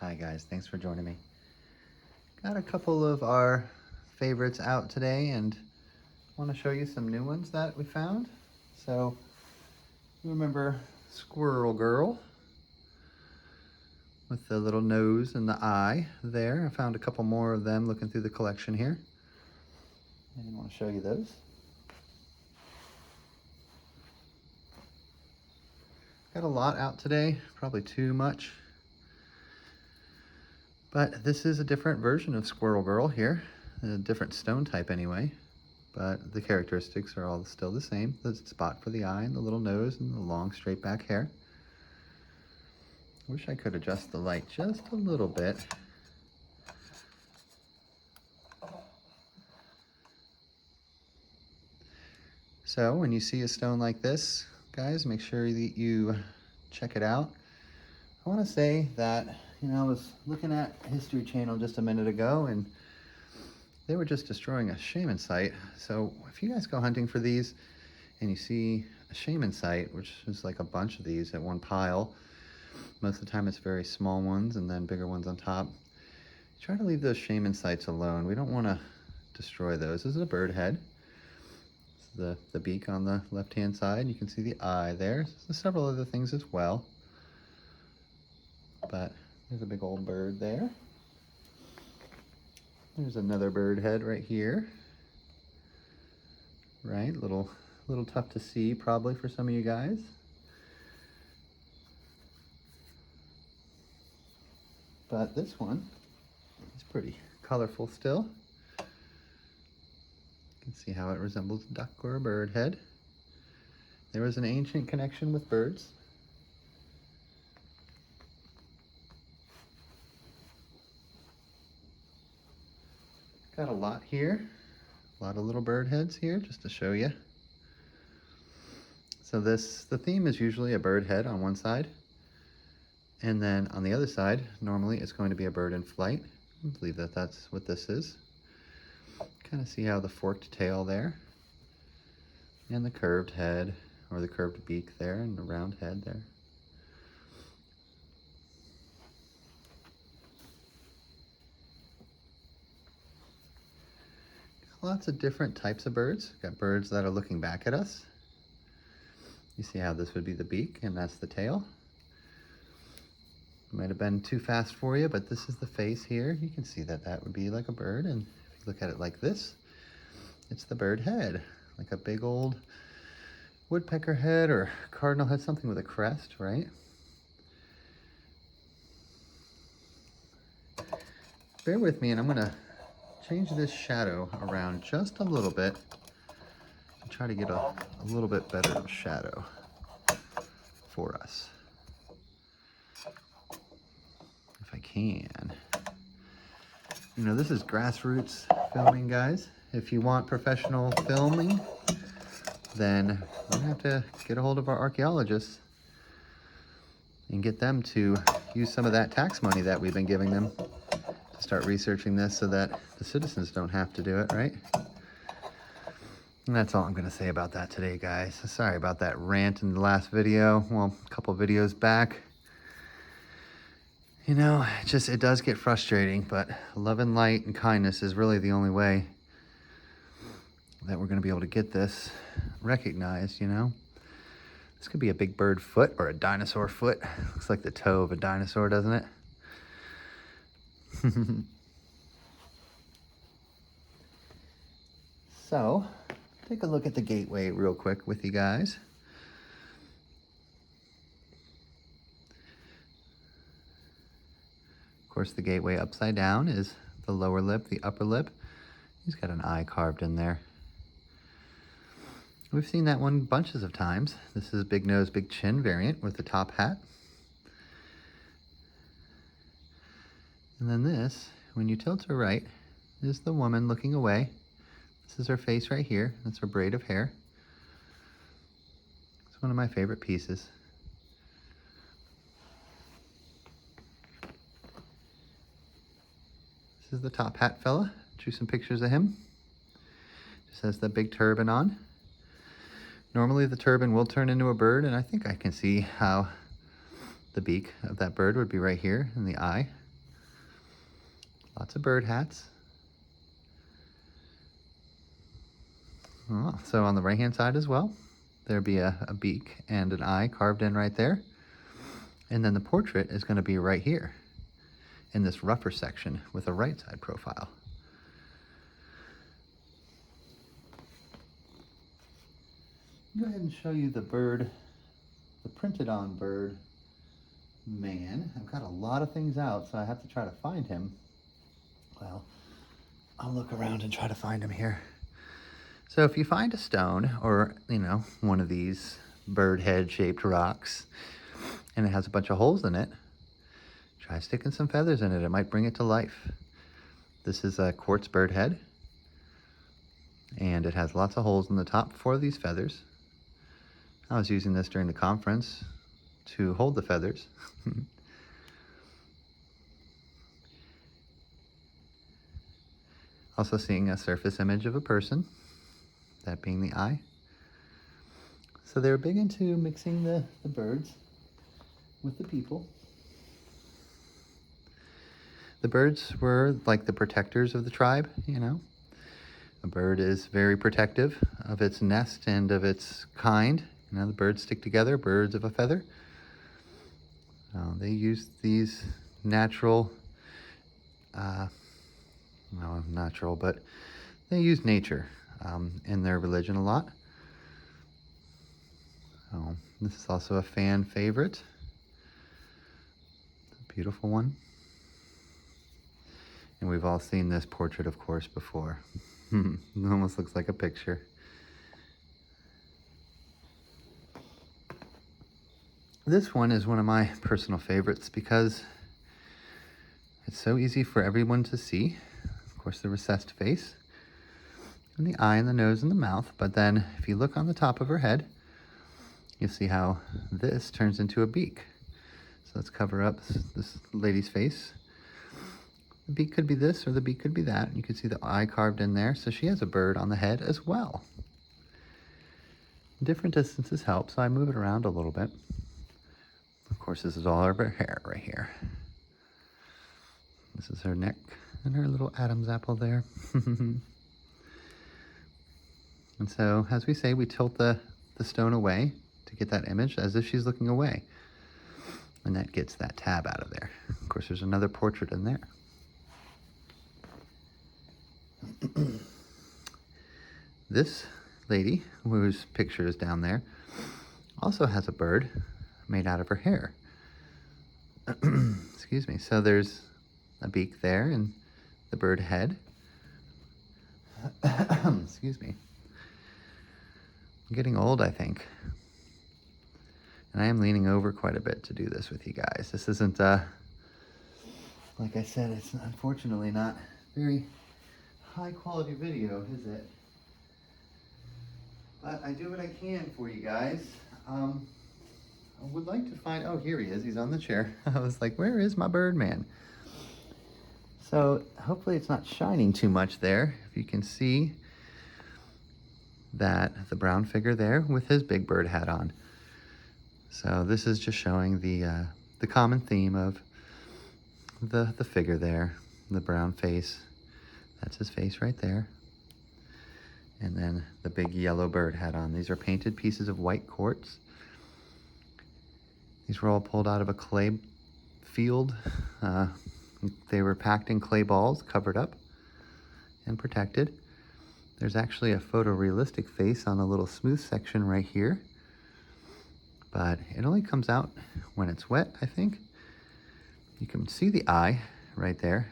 Hi guys, thanks for joining me. Got a couple of our favorites out today and want to show you some new ones that we found. So, you remember Squirrel Girl with the little nose and the eye there. I found a couple more of them looking through the collection here. And I want to show you those. Got a lot out today, probably too much. But this is a different version of Squirrel Girl here, a different stone type anyway, but the characteristics are all still the same. The spot for the eye and the little nose and the long straight back hair. Wish I could adjust the light just a little bit. So when you see a stone like this, guys, make sure that you check it out. I want to say that, I was looking at History Channel just a minute ago and they were just destroying a shaman site. So if you guys go hunting for these and you see a shaman site, which is like a bunch of these at one pile, most of the time it's very small ones and then bigger ones on top, try to leave those shaman sites alone. We don't want to destroy those. This is a bird head. The beak on the left-hand side. You can see the eye there. There's several other things as well. But there's a big old bird there. There's another bird head right here. Right, little tough to see probably for some of you guys. But this one is pretty colorful still. You can see how it resembles a duck or a bird head. There was an ancient connection with birds. Got a lot here, a lot of little bird heads here just to show you. So the theme is usually a bird head on one side, and then on the other side, normally it's going to be a bird in flight. I believe that that's what this is. Kind of see how the forked tail there, and the curved head, or the curved beak there, and the round head there. Lots of different types of birds. Got birds that are looking back at us. You see how this would be the beak and that's the tail. Might have been too fast for you, but this is the face here. You can see that that would be like a bird, and if you look at it like this, it's the bird head, like a big old woodpecker head or cardinal head, something with a crest, right? Bear with me and I'm gonna change this shadow around just a little bit to try to get a little bit better shadow for us, if I can. This is grassroots filming, guys. If you want professional filming, then we're gonna have to get a hold of our archaeologists and get them to use some of that tax money that we've been giving them to start researching this so that the citizens don't have to do it, right? And that's all I'm gonna say about that today, guys. Sorry about that rant in the last video, well, a couple videos back. It does get frustrating, but love and light and kindness is really the only way that we're gonna be able to get this recognized, This could be a big bird foot or a dinosaur foot. Looks like the toe of a dinosaur, doesn't it? So, take a look at the gateway real quick with you guys. Of course, the gateway upside down is the lower lip, the upper lip. He's got an eye carved in there. We've seen that one bunches of times. This is big nose, big chin variant with the top hat. And then this, when you tilt her right, is the woman looking away. This is her face right here. That's her braid of hair. It's one of my favorite pieces. This is the top hat fella. Drew some pictures of him. Just has the big turban on. Normally the turban will turn into a bird, and I think I can see how the beak of that bird would be right here in the eye. Lots of bird hats. Oh, so on the right hand side as well, there'll be a beak and an eye carved in right there. And then the portrait is going to be right here in this rougher section with a right side profile. Go ahead and show you the bird, the printed on bird man. I've got a lot of things out, so I have to try to find him. Well, I'll look around and try to find him here. So if you find a stone or, one of these bird head shaped rocks and it has a bunch of holes in it, try sticking some feathers in it. It might bring it to life. This is a quartz bird head, and it has lots of holes in the top for these feathers. I was using this during the conference to hold the feathers. Also seeing a surface image of a person, that being the eye. So they're big into mixing the birds with the people. The birds were like the protectors of the tribe, A bird is very protective of its nest and of its kind. The birds stick together, birds of a feather. They use these natural, but they use nature in their religion a lot. This is also a fan favorite. A beautiful one. And we've all seen this portrait, of course, before. It almost looks like a picture. This one is one of my personal favorites because it's so easy for everyone to see. Of course, the recessed face, and the eye and the nose and the mouth. But then if you look on the top of her head, you'll see how this turns into a beak. So let's cover up this lady's face. The beak could be this or the beak could be that. You can see the eye carved in there. So she has a bird on the head as well. Different distances help, so I move it around a little bit. Of course, this is all of her hair right here. This is her neck and her little Adam's apple there. And so, as we say, we tilt the stone away to get that image as if she's looking away. And that gets that tab out of there. Of course, there's another portrait in there. This lady, whose picture is down there, also has a bird made out of her hair. Excuse me. So there's a beak there and the bird head. Excuse me. I'm getting old, I think. And I am leaning over quite a bit to do this with you guys. This isn't, like I said, it's unfortunately not very high quality video, is it? But I do what I can for you guys. I would like to find, oh, here he is. He's on the chair. I was like, where is my bird man? So hopefully it's not shining too much there. If you can see that the brown figure there with his big bird hat on. So this is just showing the common theme of the figure there, the brown face. That's his face right there. And then the big yellow bird hat on. These are painted pieces of white quartz. These were all pulled out of a clay field. They were packed in clay balls, covered up and protected. There's actually a photorealistic face on a little smooth section right here. But it only comes out when it's wet, I think. You can see the eye right there,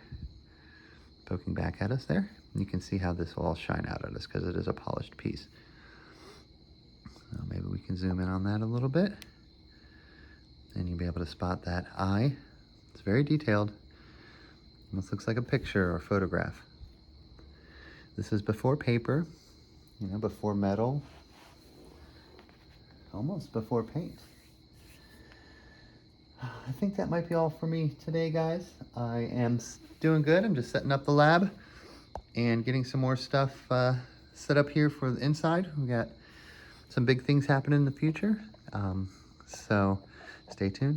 poking back at us there. You can see how this will all shine out at us because it is a polished piece. So maybe we can zoom in on that a little bit. And you'll be able to spot that eye. It's very detailed. Almost looks like a picture or photograph. This is before paper, before metal, almost before paint. I think that might be all for me today, guys. I am doing good. I'm just setting up the lab and getting some more stuff set up here for the inside. We got some big things happening in the future. So stay tuned.